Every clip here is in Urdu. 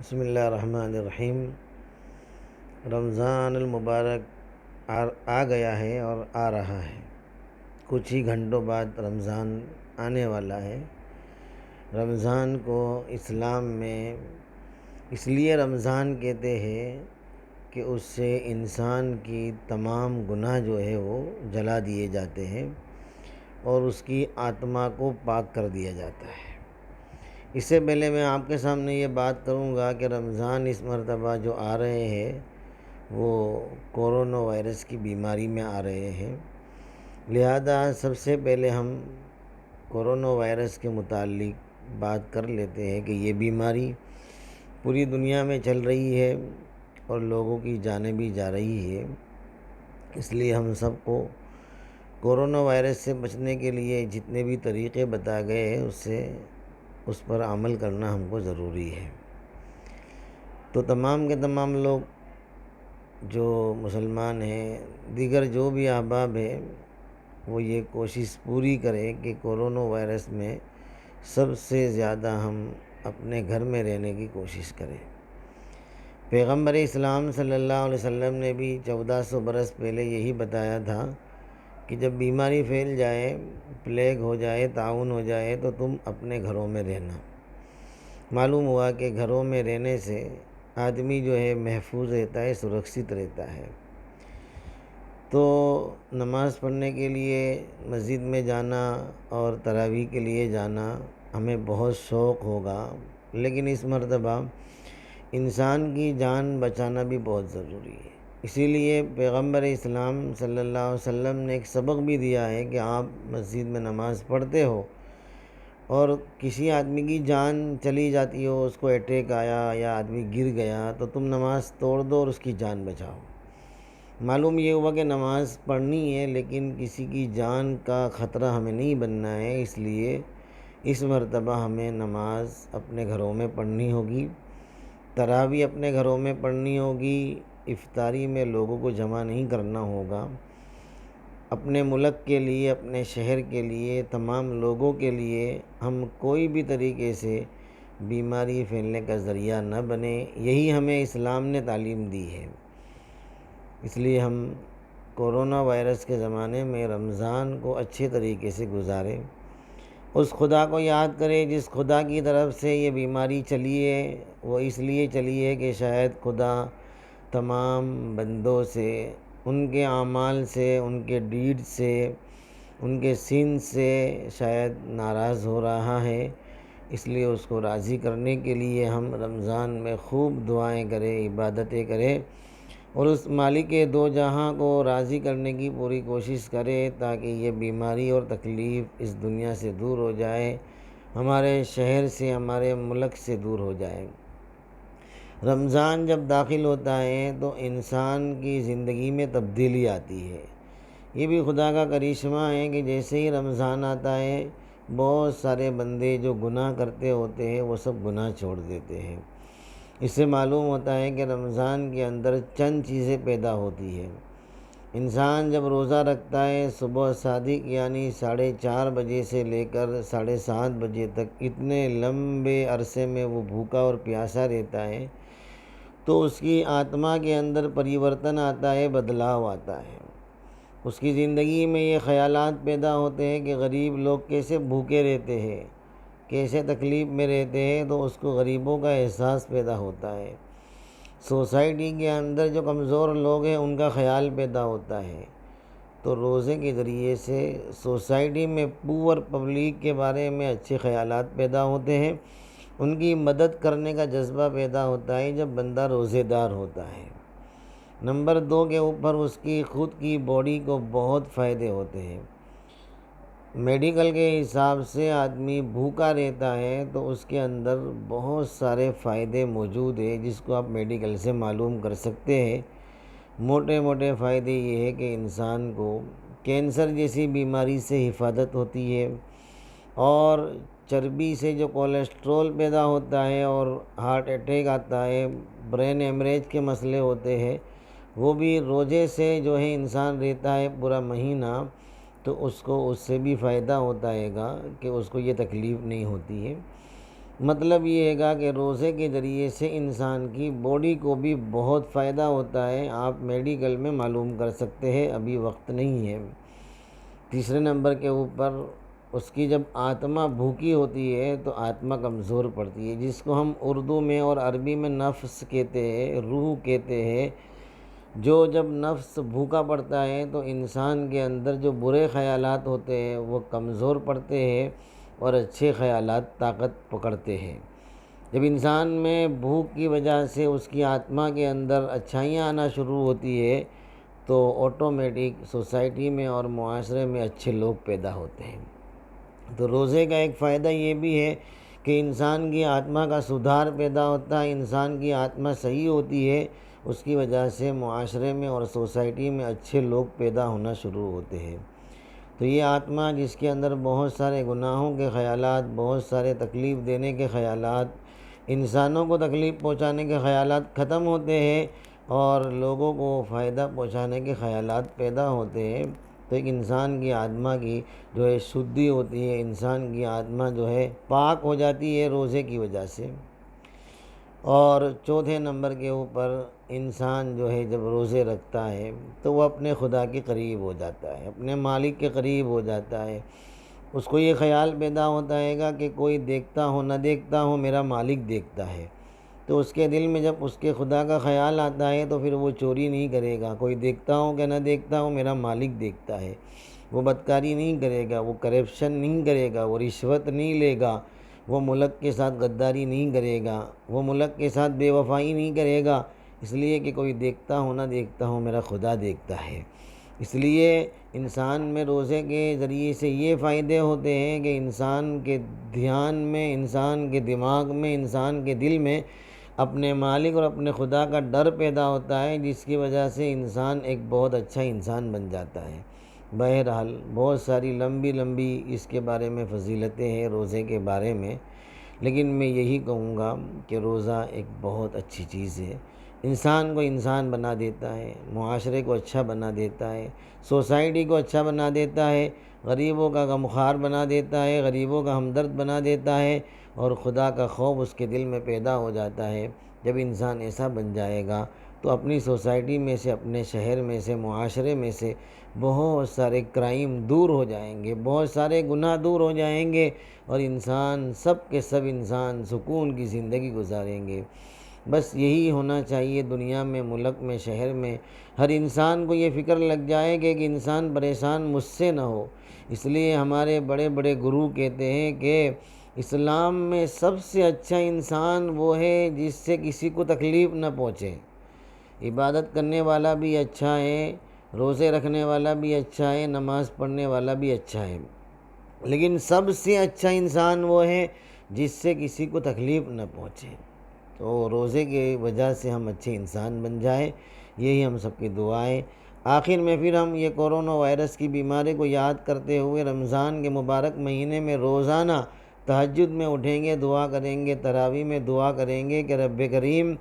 بسم اللہ الرحمن الرحیم۔ رمضان المبارک آ گیا ہے اور آ رہا ہے۔ کچھ ہی گھنٹوں بعد رمضان آنے والا ہے۔ رمضان کو اسلام میں اس لیے رمضان کہتے ہیں کہ اس سے انسان کی تمام گناہ جو ہے وہ جلا دیے جاتے ہیں اور اس کی آتما کو پاک کر دیا جاتا ہے۔ اس سے پہلے میں آپ کے سامنے یہ بات کروں گا کہ رمضان اس مرتبہ جو آ رہے ہیں وہ کورونا وائرس کی بیماری میں آ رہے ہیں، لہذا سب سے پہلے ہم کورونا وائرس کے متعلق بات کر لیتے ہیں کہ یہ بیماری پوری دنیا میں چل رہی ہے اور لوگوں کی جانیں بھی جا رہی ہے۔ اس لیے ہم سب کو کورونا وائرس سے بچنے کے لیے جتنے بھی طریقے بتائے گئے ہیں اس پر عمل کرنا ہم کو ضروری ہے۔ تو تمام کے تمام لوگ جو مسلمان ہیں، دیگر جو بھی احباب ہیں، وہ یہ کوشش پوری کریں کہ کورونا وائرس میں سب سے زیادہ ہم اپنے گھر میں رہنے کی کوشش کریں۔ پیغمبر اسلام صلی اللہ علیہ وسلم نے بھی 1400 برس پہلے یہی بتایا تھا کہ جب بیماری پھیل جائے، پلیگ ہو جائے، طاعون ہو جائے تو تم اپنے گھروں میں رہنا۔ معلوم ہوا کہ گھروں میں رہنے سے آدمی جو ہے محفوظ رہتا ہے، سرکشت رہتا ہے۔ تو نماز پڑھنے کے لیے مسجد میں جانا اور تراویح کے لیے جانا ہمیں بہت شوق ہوگا، لیکن اس مرتبہ انسان کی جان بچانا بھی بہت ضروری ہے۔ اسی لیے پیغمبر اسلام صلی اللہ علیہ وسلم نے ایک سبق بھی دیا ہے کہ آپ مسجد میں نماز پڑھتے ہو اور کسی آدمی کی جان چلی جاتی ہو، اس کو اٹیک آیا یا آدمی گر گیا، تو تم نماز توڑ دو اور اس کی جان بچاؤ۔ معلوم یہ ہوا کہ نماز پڑھنی ہے، لیکن کسی کی جان کا خطرہ ہمیں نہیں بننا ہے۔ اس لیے اس مرتبہ ہمیں نماز اپنے گھروں میں پڑھنی ہوگی، تراویح اپنے گھروں میں پڑھنی ہوگی، افطاری میں لوگوں کو جمع نہیں کرنا ہوگا۔ اپنے ملک کے لیے، اپنے شہر کے لیے، تمام لوگوں کے لیے ہم کوئی بھی طریقے سے بیماری پھیلنے کا ذریعہ نہ بنے، یہی ہمیں اسلام نے تعلیم دی ہے۔ اس لیے ہم کورونا وائرس کے زمانے میں رمضان کو اچھے طریقے سے گزاریں، اس خدا کو یاد کریں جس خدا کی طرف سے یہ بیماری چلی ہے۔ وہ اس لیے چلی ہے کہ شاید خدا تمام بندوں سے، ان کے اعمال سے، ان کے ڈیڈ سے، ان کے سین سے شاید ناراض ہو رہا ہے۔ اس لیے اس کو راضی کرنے کے لیے ہم رمضان میں خوب دعائیں کریں، عبادتیں کریں اور اس مالک دو جہاں کو راضی کرنے کی پوری کوشش کریں تاکہ یہ بیماری اور تکلیف اس دنیا سے دور ہو جائے، ہمارے شہر سے، ہمارے ملک سے دور ہو جائے۔ رمضان جب داخل ہوتا ہے تو انسان کی زندگی میں تبدیلی آتی ہے۔ یہ بھی خدا کا کرشمہ ہے کہ جیسے ہی رمضان آتا ہے، بہت سارے بندے جو گناہ کرتے ہوتے ہیں وہ سب گناہ چھوڑ دیتے ہیں۔ اس سے معلوم ہوتا ہے کہ رمضان کے اندر چند چیزیں پیدا ہوتی ہیں۔ انسان جب روزہ رکھتا ہے، صبح صادق یعنی 4:30 بجے سے لے کر 7:30 بجے تک اتنے لمبے عرصے میں وہ بھوکا اور پیاسا رہتا ہے، تو اس کی آتما کے اندر پریورتن آتا ہے، بدلاؤ آتا ہے۔ اس کی زندگی میں یہ خیالات پیدا ہوتے ہیں کہ غریب لوگ کیسے بھوکے رہتے ہیں، کیسے تکلیف میں رہتے ہیں، تو اس کو غریبوں کا احساس پیدا ہوتا ہے۔ سوسائٹی کے اندر جو کمزور لوگ ہیں ان کا خیال پیدا ہوتا ہے، تو روزے کے ذریعے سے سوسائٹی میں پور پبلک کے بارے میں اچھے خیالات پیدا ہوتے ہیں، ان کی مدد کرنے کا جذبہ پیدا ہوتا ہے جب بندہ روزے دار ہوتا ہے۔ نمبر 2 کے اوپر اس کی خود کی باڈی کو بہت فائدے ہوتے ہیں۔ میڈیکل کے حساب سے آدمی بھوکا رہتا ہے تو اس کے اندر بہت سارے فائدے موجود ہیں جس کو آپ میڈیکل سے معلوم کر سکتے ہیں۔ موٹے موٹے فائدے یہ ہے کہ انسان کو کینسر جیسی بیماری سے حفاظت ہوتی ہے، اور چربی سے جو کولیسٹرول پیدا ہوتا ہے اور ہارٹ اٹیک آتا ہے، برین ایمریج کے مسئلے ہوتے ہیں، وہ بھی روزے سے جو ہے انسان رہتا ہے پورا مہینہ، تو اس کو اس سے بھی فائدہ ہوتا ہے گا کہ اس کو یہ تکلیف نہیں ہوتی ہے۔ مطلب یہ ہے گا کہ روزے کے ذریعے سے انسان کی باڈی کو بھی بہت فائدہ ہوتا ہے، آپ میڈیکل میں معلوم کر سکتے ہیں، ابھی وقت نہیں ہے۔ تیسرے نمبر کے اوپر اس کی جب آتما بھوکی ہوتی ہے تو آتما کمزور پڑتی ہے، جس کو ہم اردو میں اور عربی میں نفس کہتے ہیں، روح کہتے ہیں۔ جو جب نفس بھوکا پڑتا ہے تو انسان کے اندر جو برے خیالات ہوتے ہیں وہ کمزور پڑتے ہیں اور اچھے خیالات طاقت پکڑتے ہیں۔ جب انسان میں بھوک کی وجہ سے اس کی آتما کے اندر اچھائیاں آنا شروع ہوتی ہے تو آٹومیٹک سوسائٹی میں اور معاشرے میں اچھے لوگ پیدا ہوتے ہیں۔ تو روزے کا ایک فائدہ یہ بھی ہے کہ انسان کی آتما کا سدھار پیدا ہوتا ہے، انسان کی آتما صحیح ہوتی ہے، اس کی وجہ سے معاشرے میں اور سوسائٹی میں اچھے لوگ پیدا ہونا شروع ہوتے ہیں۔ تو یہ آتما جس کے اندر بہت سارے گناہوں کے خیالات، بہت سارے تکلیف دینے کے خیالات، انسانوں کو تکلیف پہنچانے کے خیالات ختم ہوتے ہیں اور لوگوں کو فائدہ پہنچانے کے خیالات پیدا ہوتے ہیں، تو ایک انسان کی آتما کی جو ہے شدھی ہوتی ہے، انسان کی آتما جو ہے پاک ہو جاتی ہے روزے کی وجہ سے۔ اور چوتھے نمبر کے اوپر انسان جو ہے جب روزے رکھتا ہے تو وہ اپنے خدا کے قریب ہو جاتا ہے، اپنے مالک کے قریب ہو جاتا ہے۔ اس کو یہ خیال پیدا ہوتا ہے گا کہ کوئی دیکھتا ہو نہ دیکھتا ہو میرا مالک دیکھتا ہے، تو اس کے دل میں جب اس کے خدا کا خیال آتا ہے تو پھر وہ چوری نہیں کرے گا، کوئی دیکھتا ہو کہ نہ دیکھتا ہو میرا مالک دیکھتا ہے۔ وہ بدکاری نہیں کرے گا، وہ کرپشن نہیں کرے گا، وہ رشوت نہیں لے گا، وہ ملک کے ساتھ غداری نہیں کرے گا، وہ ملک کے ساتھ بے وفائی نہیں کرے گا، اس لیے کہ کوئی دیکھتا ہو نہ دیکھتا ہو میرا خدا دیکھتا ہے۔ اس لیے انسان میں روزے کے ذریعے سے یہ فائدے ہوتے ہیں کہ انسان کے دھیان میں، انسان کے دماغ میں، انسان کے دل میں اپنے مالک اور اپنے خدا کا ڈر پیدا ہوتا ہے، جس کی وجہ سے انسان ایک بہت اچھا انسان بن جاتا ہے۔ بہرحال بہت ساری لمبی اس کے بارے میں فضیلتیں ہیں روزے کے بارے میں، لیکن میں یہی کہوں گا کہ روزہ ایک بہت اچھی چیز ہے، انسان کو انسان بنا دیتا ہے، معاشرے کو اچھا بنا دیتا ہے، سوسائٹی کو اچھا بنا دیتا ہے، غریبوں کا غمخوار بنا دیتا ہے، غریبوں کا ہمدرد بنا دیتا ہے، اور خدا کا خوف اس کے دل میں پیدا ہو جاتا ہے۔ جب انسان ایسا بن جائے گا تو اپنی سوسائٹی میں سے، اپنے شہر میں سے، معاشرے میں سے بہت سارے کرائم دور ہو جائیں گے، بہت سارے گناہ دور ہو جائیں گے، اور انسان سب کے سب انسان سکون کی زندگی گزاریں گے۔ بس یہی ہونا چاہیے دنیا میں، ملک میں، شہر میں، ہر انسان کو یہ فکر لگ جائے کہ ایک انسان پریشان مجھ سے نہ ہو۔ اس لیے ہمارے بڑے بڑے گرو کہتے ہیں کہ اسلام میں سب سے اچھا انسان وہ ہے جس سے کسی کو تکلیف نہ پہنچے۔ عبادت کرنے والا بھی اچھا ہے، روزے رکھنے والا بھی اچھا ہے، نماز پڑھنے والا بھی اچھا ہے، لیکن سب سے اچھا انسان وہ ہے جس سے کسی کو تکلیف نہ پہنچے۔ تو روزے کی وجہ سے ہم اچھے انسان بن جائیں، یہی ہم سب کی دعائیں۔ آخر میں پھر ہم یہ کورونا وائرس کی بیماری کو یاد کرتے ہوئے رمضان کے مبارک مہینے میں روزانہ تہجد میں اٹھیں گے، دعا کریں گے، تراویح میں دعا کریں گے کہ رب کریم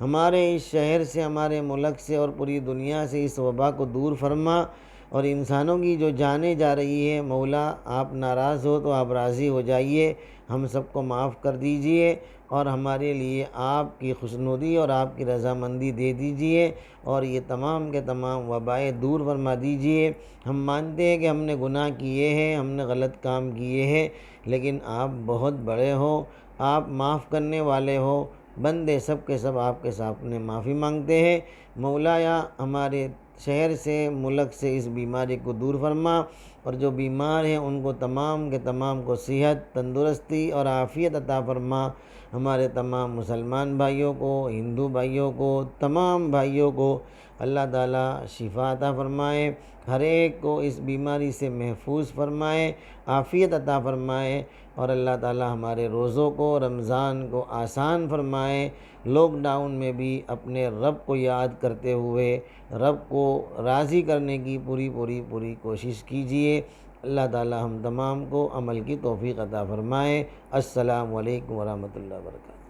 ہمارے اس شہر سے، ہمارے ملک سے اور پوری دنیا سے اس وبا کو دور فرما، اور انسانوں کی جو جانیں جا رہی ہے مولا آپ ناراض ہو تو آپ راضی ہو جائیے، ہم سب کو معاف کر دیجئے اور ہمارے لیے آپ کی خوشنودی اور آپ کی رضامندی دے دیجئے، اور یہ تمام کے تمام وبائیں دور فرما دیجئے۔ ہم مانتے ہیں کہ ہم نے گناہ کیے ہیں، ہم نے غلط کام کیے ہیں، لیکن آپ بہت بڑے ہو، آپ معاف کرنے والے ہو، بندے سب کے سب آپ کے سامنے معافی مانگتے ہیں۔ مولا یا ہمارے شہر سے، ملک سے اس بیماری کو دور فرما، اور جو بیمار ہیں ان کو تمام کے تمام کو صحت، تندرستی اور عافیت عطا فرما۔ ہمارے تمام مسلمان بھائیوں کو، ہندو بھائیوں کو، تمام بھائیوں کو اللہ تعالیٰ شفا عطا فرمائے، ہر ایک کو اس بیماری سے محفوظ فرمائے، عافیت عطا فرمائے، اور اللہ تعالیٰ ہمارے روزوں کو، رمضان کو آسان فرمائے۔ لاک ڈاؤن میں بھی اپنے رب کو یاد کرتے ہوئے رب کو راضی کرنے کی پوری کوشش کیجیے۔ اللہ تعالیٰ ہم تمام کو عمل کی توفیق عطا فرمائے۔ السلام علیکم ورحمۃ اللہ وبرکاتہ۔